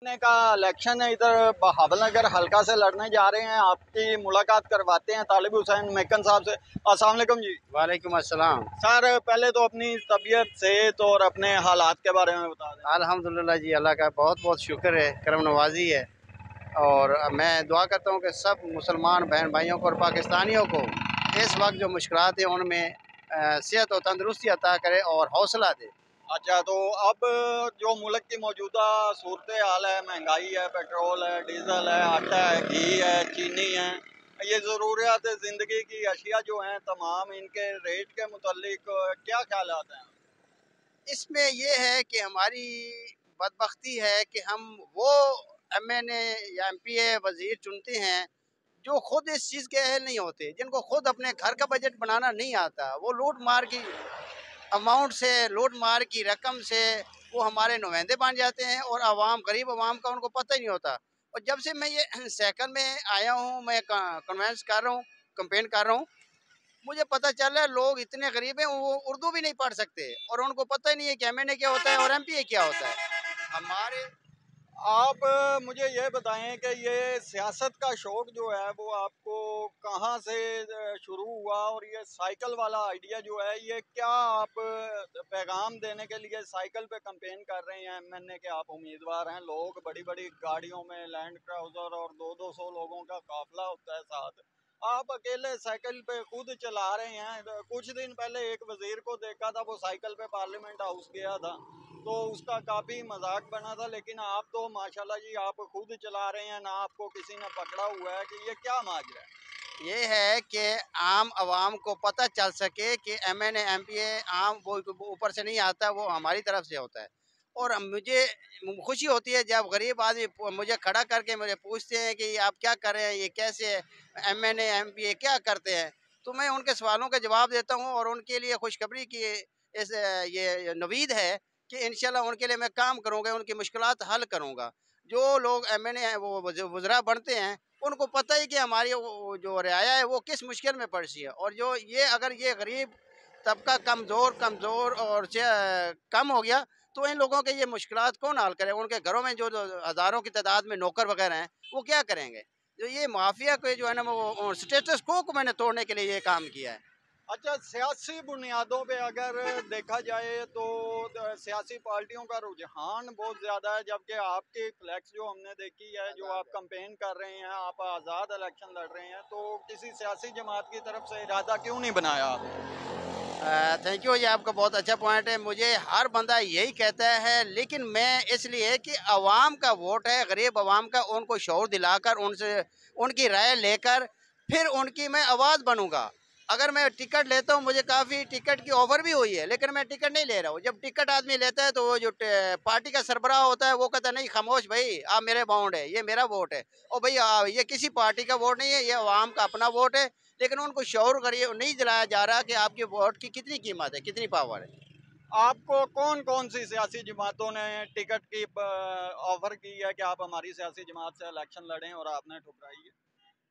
ने का इलेक्शन है इधर बहावलनगर हल्का से लड़ने जा रहे हैं। आपकी मुलाकात करवाते हैं तालिब हुसैन मेकन साहब से। अस्सलाम वालेकुम जी। वालेकुम अस्सलाम। सर पहले तो अपनी तबीयत सेहत और अपने हालात के बारे में बता दें। अल्हम्दुलिल्लाह जी, अल्लाह का बहुत बहुत शुक्र है, करम नवाजी है। और मैं दुआ करता हूँ कि सब मुसलमान बहन भाइयों को और पाकिस्तानियों को इस वक्त जो मुश्किलात हैं उनमें सेहत और तंदरुस्ती अता करे और हौसला दे। अच्छा, तो अब जो मुल्क की मौजूदा सूरत हाल है, महंगाई है, पेट्रोल है, डीजल है, आटा है, घी है, चीनी है, ये ज़रूरियात ज़िंदगी की अशिया जो हैं तमाम, इनके रेट के मुतालिक क्या ख्यालात हैं? इसमें ये है कि हमारी बदबख्ती है कि हम वो एमएनए या एमपीए वजीर चुनते हैं जो खुद इस चीज़ के अहल नहीं होते, जिनको खुद अपने घर का बजट बनाना नहीं आता। वो लूट मार की अमाउंट से, लूट मार की रकम से वो हमारे नुमाइंदे बन जाते हैं और आवाम, गरीब आवाम का उनको पता ही नहीं होता। और जब से मैं ये सेकंड में आया हूँ, मैं कन्वेंस कर रहा हूँ, कंपेन कर रहा हूँ, मुझे पता चल रहा है लोग इतने गरीब हैं वो उर्दू भी नहीं पढ़ सकते और उनको पता ही नहीं है कि एमएनए क्या होता है और एमपीए क्या होता है हमारे। आप मुझे ये बताएं कि ये सियासत का शौक जो है वो आपको कहाँ से शुरू हुआ, और ये साइकिल वाला आइडिया जो है ये क्या आप पैगाम देने के लिए साइकिल पे कैंपेन कर रहे हैं? एमएनए के आप उम्मीदवार हैं, लोग बड़ी बड़ी गाड़ियों में लैंड क्राउजर और 200 लोगों का काफिला होता है साथ, आप अकेले साइकिल पे खुद चला रहे हैं। तो कुछ दिन पहले एक वजीर को देखा था, वो साइकिल पे पार्लियामेंट हाउस गया था, तो उसका काफी मजाक बना था, लेकिन आप तो माशाल्लाह जी आप खुद चला रहे हैं, ना आपको किसी ने पकड़ा हुआ है। कि ये क्या माजरा है? ये है कि आम आवाम को पता चल सके कि एमएनए एमपीए आम वो ऊपर से नहीं आता, वो हमारी तरफ से होता है। और मुझे खुशी होती है जब गरीब आदमी मुझे खड़ा करके मुझे पूछते हैं कि आप क्या कर रहे हैं, ये कैसे एमएनए एमपीए क्या करते हैं, तो मैं उनके सवालों का जवाब देता हूँ और उनके लिए खुशखबरी की इस ये नवीद है कि इंशाल्लाह उनके लिए मैं काम करूँगा, उनकी मुश्किलात हल करूँगा। जो लोग एमएनए वो वज़रा बनते हैं उनको पता ही कि हमारी वो जो रियाया है वो किस मुश्किल में पड़ सी है। और जो ये अगर ये गरीब तबका कमज़ोर कमज़ोर और कम हो गया तो इन लोगों के ये मुश्किलात कौन हल करे? उनके घरों में जो हज़ारों की तादाद में नौकर वगैरह हैं वो क्या करेंगे? जो ये माफिया को जो है ना वो स्टेटस को मैंने तोड़ने के लिए ये काम किया है। अच्छा, सियासी बुनियादों पे अगर देखा जाए तो सियासी पार्टियों का रुझान बहुत ज़्यादा है, जबकि आपकी फ्लैक्स जो हमने देखी है, जो आप कैंपेन कर रहे हैं, आप आज़ाद इलेक्शन लड़ रहे हैं, तो किसी सियासी जमात की तरफ से इरादा क्यों नहीं बनाया आपने? थैंक यू, ये आपका बहुत अच्छा पॉइंट है। मुझे हर बंदा यही कहता है, लेकिन मैं इसलिए कि अवाम का वोट है, गरीब अवाम का, उनको शऊर दिलाकर उनसे उनकी राय लेकर फिर उनकी मैं आवाज़ बनूंगा। अगर मैं टिकट लेता हूँ, मुझे काफ़ी टिकट की ऑफर भी हुई है, लेकिन मैं टिकट नहीं ले रहा हूँ। जब टिकट आदमी लेता है तो वो जो पार्टी का सरबराह होता है वो कहता है नहीं खामोश भाई, आप मेरे बाउंड है, ये मेरा वोट है। और भाई ये किसी पार्टी का वोट नहीं है, ये अवाम का अपना वोट है। लेकिन उनको शऊर नहीं दिलाया जा रहा कि आपके वोट की कितनी कीमत है, कितनी पावर है। आपको कौन कौन सी सियासी जमातों ने टिकट की ऑफर की है कि आप हमारी सियासी जमात से इलेक्शन लड़ें, और आपने ठुकराई है?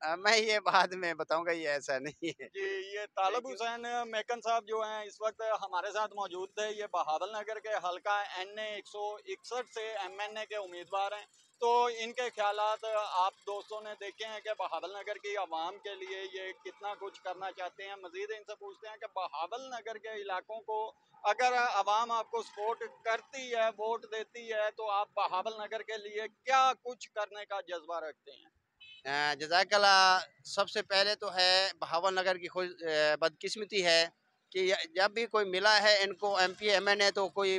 मैं ये बाद में बताऊंगा, ये ऐसा नहीं है। जी, ये तालिब हुसैन मेकन साहब जो हैं इस वक्त हमारे साथ मौजूद थे। ये बहावल नगर के हल्का NA 161 से MNA के उम्मीदवार हैं। तो इनके ख्यालात आप दोस्तों ने देखे हैं कि बहावल नगर की आवाम के लिए ये कितना कुछ करना चाहते हैं। मजीद इनसे पूछते हैं कि बहावल नगर के इलाकों को अगर आवाम आपको सपोर्ट करती है, वोट देती है, तो आप बहावल नगर के लिए क्या कुछ करने का जज्बा रखते हैं? जज़ाकल्ला। सबसे पहले तो है बहावन नगर की खुद बदकिस्मती है कि जब भी कोई मिला है इनको एमपी एमएनए तो कोई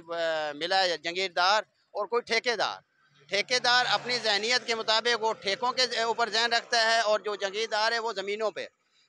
मिला है जंगीरदार और कोई ठेकेदार। ठेकेदार अपनी जहनीत के मुताबिक वो ठेकों के ऊपर जहन रखता है और जो जंगीरदार है वो ज़मीनों पे।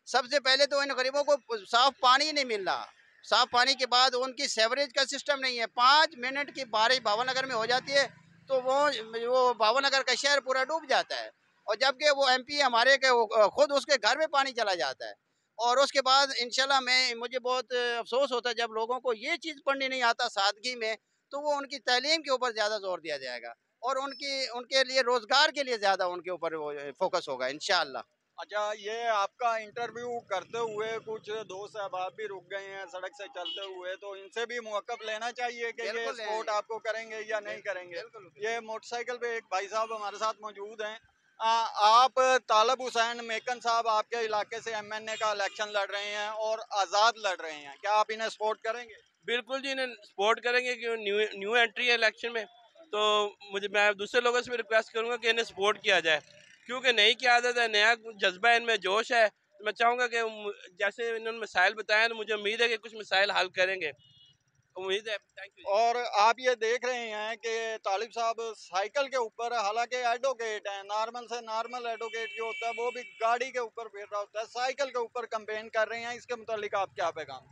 सबसे पहले तो इन गरीबों को साफ़ पानी नहीं मिल रहा। साफ़ पानी के बाद उनकी सेवरेज का सिस्टम नहीं है। 5 मिनट की बारिश भावन नगर में हो जाती है तो वो भावन नगर का शहर पूरा डूब जाता है। और जबकि वो एमपी हमारे के खुद उसके घर में पानी चला जाता है। और उसके बाद इंशाल्लाह मुझे बहुत अफसोस होता है जब लोगों को ये चीज़ पढ़नी नहीं आता सादगी में, तो वो उनकी तालीम के ऊपर ज़्यादा जोर दिया जाएगा और उनके लिए रोज़गार के लिए ज़्यादा उनके ऊपर वो फोकस होगा इंशाल्लाह। अच्छा, ये आपका इंटरव्यू करते हुए कुछ दोस्त अहबाब भी रुक गए हैं सड़क से चलते हुए, तो इनसे भी मौक़िफ़ लेना चाहिए कि ये बिल्कुल सपोर्ट आपको करेंगे या नहीं करेंगे। बिल्कुल ये मोटरसाइकिल पे एक भाई साहब हमारे साथ मौजूद हैं। आप तालब हुसैन मेकन साहब आपके इलाके से एमएनए का इलेक्शन लड़ रहे हैं और आज़ाद लड़ रहे हैं, क्या आप इन्हें सपोर्ट करेंगे? बिल्कुल जी, इन्हें सपोर्ट करेंगे कि न्यू न्यू एंट्री है इलेक्शन में। तो मैं दूसरे लोगों से भी रिक्वेस्ट करूंगा कि इन्हें सपोर्ट किया जाए, क्योंकि नई क़यादत है, नया जज्बा इनमें, जोश है। तो मैं चाहूँगा कि जैसे इन्होंने मसाइल बताए, तो मुझे उम्मीद है कि कुछ मसाइल हल करेंगे, उम्मीद है। Thank you. और आप ये देख रहे हैं कि तालिब साहब साइकिल के ऊपर, हालांकि एडवोकेट हैं, नॉर्मल से नॉर्मल एडवोकेट जो होता है वो भी गाड़ी के ऊपर फिर रहा होता है, साइकिल के ऊपर कैंपेन कर रहे हैं। इसके मुतालिक आप क्या पैगाम?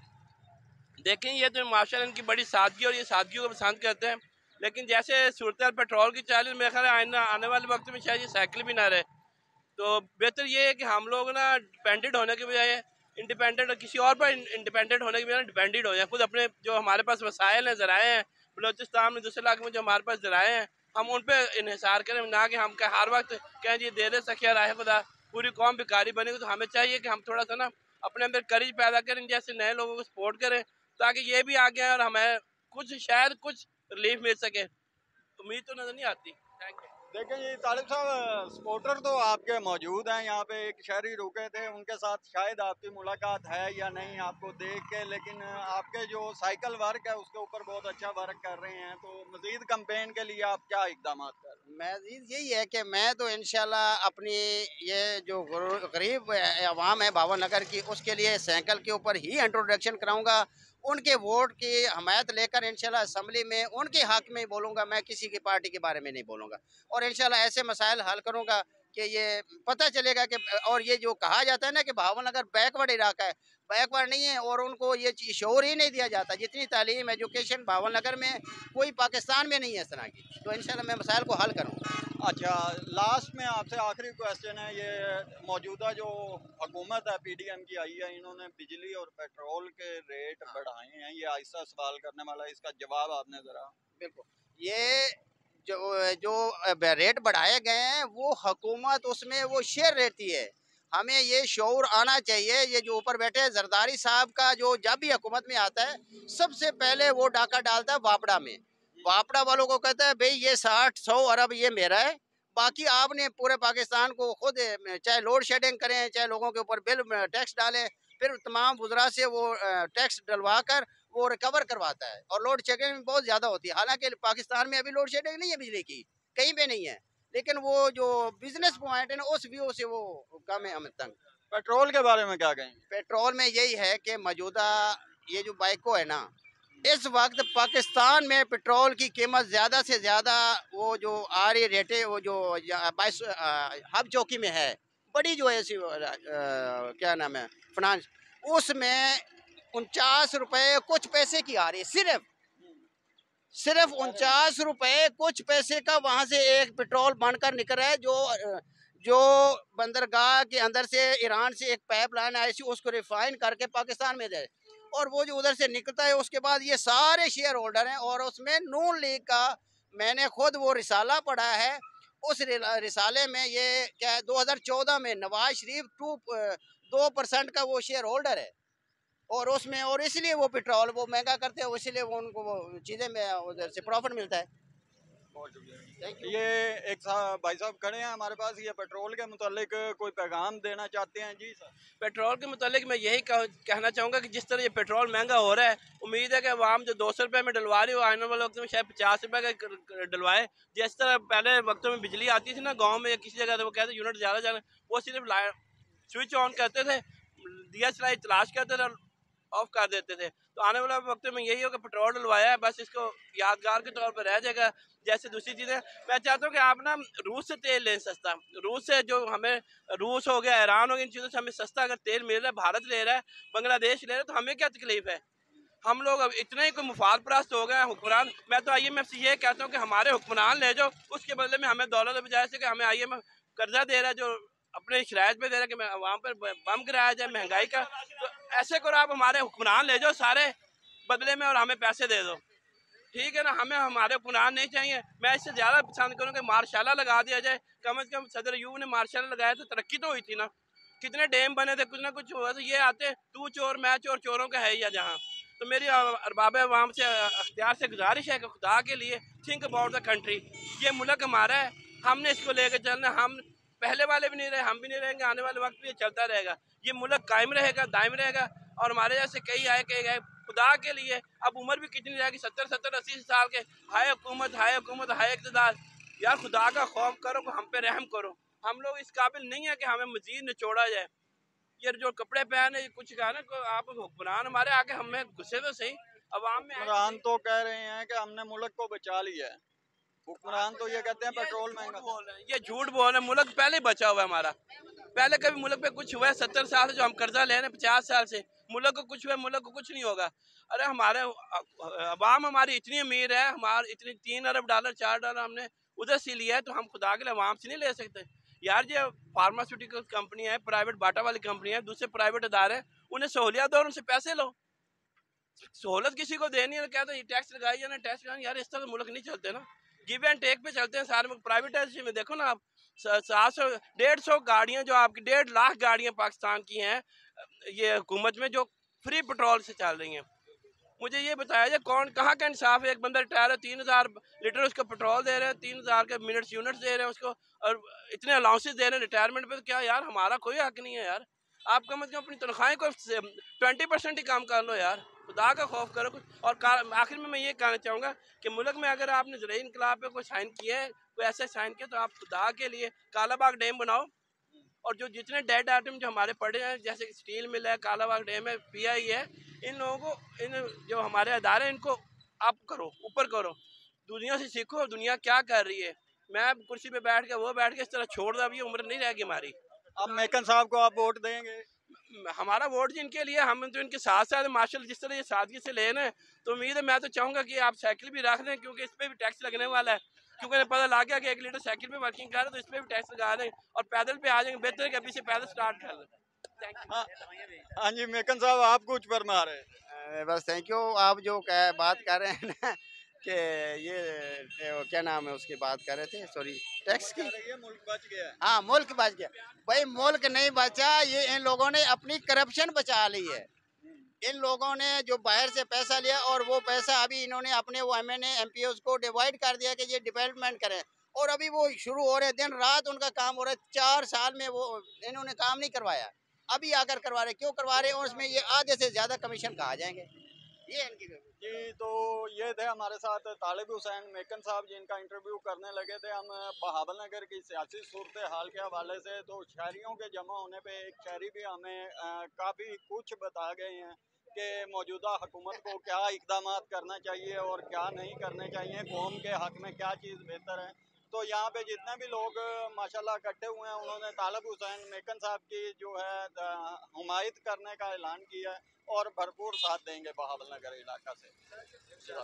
देखें, ये तो माशाल्लाह इनकी बड़ी सादगी और ये सादगी को पसंद करते हैं, लेकिन जैसे सूरत पेट्रोल की चालीस, मेरे ख्याल है आने वाले वक्त में शायद ये साइकिल भी ना रहे। तो बेहतर ये है कि हम लोग ना डिपेंडेंट होने के बजाय इंडिपेंडेंट, और किसी और पर इंडिपेंडेंट होने के बजाय डिपेंडेंट हो जाए। खुद अपने जो हमारे पास वसाइल हैं, ज़राए हैं, बलोचिस्तान में दूसरे इलाके में जो हमारे पास ज़राए हैं, हम उन पर इन्हिसार करें, ना कि हम हर वक्त कहें जी दे दे सखिया राह खुदा, पूरी कौम भिखारी बनेगी। तो हमें चाहिए कि हम थोड़ा सा ना अपने अंदर करेज पैदा करें, जैसे नए लोगों को सपोर्ट करें, ताकि ये भी आगे आए और हमें कुछ शायद कुछ रिलीफ मिल सके। उम्मीद तो नज़र नहीं आती। Thank you. देखें जी तालिब साहब, सपोर्टर तो आपके मौजूद हैं यहाँ पे, एक शहरी रुके थे, उनके साथ शायद आपकी मुलाकात है या नहीं आपको देख के, लेकिन आपके जो साइकिल वर्क है उसके ऊपर बहुत अच्छा वर्क कर रहे हैं। तो मजीद कैंपेन के लिए आप क्या इकदाम कर रहे हैं? मज़ीद यही है कि मैं तो इंशाल्लाह अपनी ये जो गरीब अवाम है बावन नगर की, उसके लिए साइकिल के ऊपर ही इंट्रोडक्शन कराऊंगा। उनके वोट की हमायत लेकर इंशाल्लाह असम्बली में उनके हक में बोलूँगा, मैं किसी की पार्टी के बारे में नहीं बोलूँगा। और इंशाल्लाह ऐसे मसाइल हल करूँगा कि ये पता चलेगा कि, और ये जो कहा जाता है ना कि भावन नगर बैकवर्ड इलाका है, बैकवर्ड नहीं है, और उनको ये शोर ही नहीं दिया जाता। जितनी तालीम एजुकेशन भावन नगर में कोई पाकिस्तान में नहीं है इस तरह की। तो इंशाल्लाह मैं मसाइल को हल करूँगा। अच्छा, लास्ट में आपसे आखिरी क्वेश्चन है, ये मौजूदा जो हुकूमत है पीडीएम की आई है, इन्होंने बिजली और पेट्रोल के रेट हाँ, बढ़ाए हैं, ये आहिस्ता सवाल करने वाला है, इसका जवाब आपने ज़रा। बिल्कुल। ये जो जो रेट बढ़ाए गए हैं, वो हुकूमत उसमें वो शेयर रहती है। हमें ये शऊर आना चाहिए, ये जो ऊपर बैठे हैं जरदारी साहब का, जो जब भी हुकूमत में आता है सबसे पहले वो डाका डालता है वापड़ा में। वापड़ा वालों को कहता है भाई ये 60-100 अरब ये मेरा है, बाकी आपने पूरे पाकिस्तान को खुद चाहे लोड शेडिंग करें, चाहे लोगों के ऊपर बिल टैक्स डालें, फिर तमाम गुजरा से वो टैक्स डलवा कर वो रिकवर करवाता है। और लोड शेडिंग बहुत ज़्यादा होती है। हालांकि पाकिस्तान में अभी लोड शेडिंग नहीं है बिजली की, कहीं पे नहीं है, लेकिन वो जो बिजनेस पॉइंट है ना, उस व्यू से वो कम है हमें तंग। पेट्रोल के बारे में क्या कहेंगे? पेट्रोल में यही है कि मौजूदा ये जो बाइको है ना, इस वक्त पाकिस्तान में पेट्रोल की कीमत ज़्यादा से ज़्यादा वो जो आ रही रेट है, वो जो 22 हब चौकी में है, बड़ी जो है ऐसी क्या नाम है फिनांस, उसमें 49 रुपए कुछ पैसे की आ रही है, सिर्फ 49 रुपए कुछ पैसे का वहां से एक पेट्रोल बनकर निकल रहा है, जो बंदरगाह के अंदर से ईरान से एक पाइप लाइन आई थी, उसको रिफाइन करके पाकिस्तान में जाए, और वो जो उधर से निकलता है उसके बाद ये सारे शेयर होल्डर हैं। और उसमें नून लीग का मैंने खुद वो रिसाला पढ़ा है, उस रिसाले में ये क्या है, 2014 में नवाज शरीफ 2% का वो शेयर होल्डर है। और उसमें और इसलिए वो पेट्रोल वो महंगा करते हैं, इसलिए वो उनको वो चीज़ें में उधर से प्रॉफिट मिलता है। बहुत शुक्रिया। ये एक भाई साहब खड़े हैं हमारे पास, ये पेट्रोल के मुतालिक कोई पैगाम देना चाहते हैं। जी सर। पेट्रोल के मुतालिक मैं यही कहना चाहूँगा कि जिस तरह ये पेट्रोल महंगा हो रहा है, उम्मीद है कि आवाम जो 200 रुपये में डलवा रही हो, आने वाले वक्त में शायद 50 रुपये का डलवाए। जिस तरह पहले वक्तों में बिजली आती थी ना गांव में या किसी जगह, तो वो कहते यूनिट ज़्यादा ज़्यादा, वो सिर्फ स्विच ऑन करते थे, दिया सलाई तलाश करते थे, ऑफ कर देते थे। तो आने वाले वक्त में यही होगा, पेट्रोल डलवाया है, बस इसको यादगार के तौर पर रह जाएगा। जैसे दूसरी चीज़ें, मैं चाहता हूँ कि आप ना रूस से तेल लें सस्ता, रूस से जो हमें, रूस हो गया, ईरान हो गया, इन चीज़ों से हमें सस्ता अगर तेल मिल रहा है, भारत ले रहा है, बांग्लादेश ले रहा है, तो हमें क्या तकलीफ है? हम लोग अब इतने ही कोई मुफाद परस्त हो गए हैं हुक्मरान। मैं तो IMF से ये कहता हूँ कि हमारे हुक्मरान ले जाओ, उसके बदले में हमें दौलत बजाय से कि हमें IMF कर्जा दे रहा है, जो अपने शराइत पे दे रहा है कि वहाँ पर बम गिराया जाए महंगाई का। तो ऐसे करो, आप हमारे हुक्मरान ले जाओ सारे बदले में और हमें पैसे दे दो, ठीक है ना? हमें हमारे हुक्मरान नहीं चाहिए। मैं इससे ज़्यादा पसंद करूँ कि मार्शाला लगा दिया जाए। कम से कम सदर यूब ने मार्शाला लगाया तो तरक्की तो हुई थी ना। कितने डैम बने थे, कुछ ना कुछ हुआ, तो ये आते तू चोर मैं चोर, चोरों का है या जहाँ। तो मेरी अरबाब अवाम से अख्तियार से गुजारिश है कि खुदा के लिए थिंक अबाउट द कंट्री। ये मुल्क हमारा है, हमने इसको लेकर चलना। हम पहले वाले भी नहीं रहे, हम भी नहीं रहेंगे, आने वाले वक्त भी ये चलता रहेगा। ये मुल्क कायम रहेगा, दायम रहेगा। और हमारे जैसे कई आए कई गए, खुदा के लिए अब उम्र भी कितनी रहेगी, 70-70-80 साल के। हाय हुकूमत, हाय हुकूमत, हाय इक़्तिदार, यार खुदा का खौफ करो, हम पे रहम करो। हम लोग इस काबिल नहीं है कि हमें मजीद निचोड़ा जाए। ये जो कपड़े पहने कुछ कहा ना, आप हुक्मरान हमारे आके हमें गुस्से तो सही, अवाम में हुक्मरान तो कह रहे हैं कि हमने मुल्क को बचा लिया है। हुक्मरान तो ये कहते हैं पेट्रोल महंगा। बोल रहे हैं, ये झूठ बोल रहे हैं। मुल्क पहले बचा हुआ है हमारा। पहले कभी मुल्क पे कुछ हुआ है? 70 साल से जो हम कर्जा ले रहे हैं, 50 साल से मुल्क को कुछ हुआ? मुल्क को कुछ नहीं होगा। अरे हमारे अवाम हमारी इतनी अमीर है, हमारे इतनी 3 अरब डॉलर 4 डॉलर हमने उधर से लिया है, तो हम खुदा के लिए अवाम से नहीं ले सकते यार। ये फार्मास्यूटिकल कंपनी है, प्राइवेट बाटा वाली कंपनी है, दूसरे प्राइवेट अदारे, उन्हें सहूलियत दो और उनसे पैसे लो। सहूलत किसी को देनी है, कहते हैं टैक्स लगाइए ना, टैक्स लगाइए। यार इस तरह मुल्क नहीं चलते ना, गिव एंड टेक पे चलते हैं सारे। प्राइवेटाइजेशन में देखो ना आप, 700 150 गाड़ियां, जो आपकी 1.5 लाख गाड़ियां पाकिस्तान की हैं ये हुकूमत में, जो फ्री पेट्रोल से चल रही हैं। मुझे ये बताया जाए कौन कहाँ का इंसाफ है? एक बंदा रिटायर है, 3000 लीटर उसको पेट्रोल दे रहे हैं, 3000 के मिनट्स यूनिट्स दे रहे हैं उसको, और इतने अलाउंसेस दे रहे हैं रिटायरमेंट पे। तो क्या यार हमारा कोई हक नहीं है यार? आप कम से कम अपनी तनख्वाहें को 20% ही काम कर लो यार, खुदा का खौफ करो कुछ। और आखिर में मैं ये कहना चाहूँगा कि मुल्क में अगर आपने ज़राई इनकलाब पे कोई साइन किया है, कोई ऐसे साइन किया, तो आप खुदा के लिए कालाबाग डैम बनाओ। और जो जितने डेड आइटम जो हमारे पड़े हैं, जैसे कि स्टील मिल है, कालाबाग डैम है, पीआई है, इन लोगों को, इन जो हमारे अदारे, इनको अप करो, ऊपर करो। दुनिया से सीखो, दुनिया क्या कर रही है। मैं कुर्सी पे बैठ के, वो बैठ के इस तरह छोड़ दो, अब ये उम्र नहीं रहेगी हमारी। अब मेकन साहब को आप वोट देंगे? हमारा वोट जिनके लिए, हम तो इनके साथ साथ मार्शल जिस तरह ये सादगी से ले रहे हैं, तो उम्मीद है, मैं तो चाहूँगा कि आप साइकिल भी रख दें, क्योंकि इस पर भी टैक्स लगने वाला है। क्योंकि उन्हें पता लग गया कि 1 लीटर साइकिल पे वर्किंग कर रहे हैं, तो इस पर भी टैक्स लगा दें और पैदल पे आ जाएंगे। बेहतर है कि अभी से पैदल स्टार्ट कर लें। हाँ, हाँ जी मेकन साहब, आप कुछ फरमा रहे हैं। बस थैंक यू। आप जो बात कर रहे हैं ना कि ये क्या नाम है उसकी बात कर रहे थे, सॉरी, टैक्स की। मुल्क बच गया है। हाँ, मुल्क बच गया। भाई मुल्क नहीं बचा, ये इन लोगों ने अपनी करप्शन बचा ली है। इन लोगों ने जो बाहर से पैसा लिया, और वो पैसा अभी इन्होंने अपने वो एमएनए एमपीओ को डिवाइड कर दिया कि ये डेवलपमेंट करें। और अभी वो शुरू हो रहे हैं, दिन रात उनका काम हो रहा है। 4 साल में वो इन्होंने काम नहीं करवाया, अभी आकर करवा रहे। क्यों करवा रहे हैं? और उसमें ये आधे से ज्यादा कमीशन कहा जाएंगे, ये इनकी। जी, तो ये थे हमारे साथ तालिब हुसैन मेकन साहब, जिनका इंटरव्यू करने लगे थे हम बहावल नगर की सियासी सूरत हाल के हवाले से। तो शहरियों के जमा होने पे एक शहरी भी हमें काफ़ी कुछ बता गए हैं कि मौजूदा हुकूमत को क्या इकदाम करना चाहिए और क्या नहीं करने चाहिए, कौम के हक में क्या चीज़ बेहतर है। तो यहाँ पे जितने भी लोग माशाल्लाह इकट्ठे हुए हैं, उन्होंने तालिब हुसैन मेकन साहब की जो है हुमायत करने का ऐलान किया है और भरपूर साथ देंगे बहावल नगर इलाका से।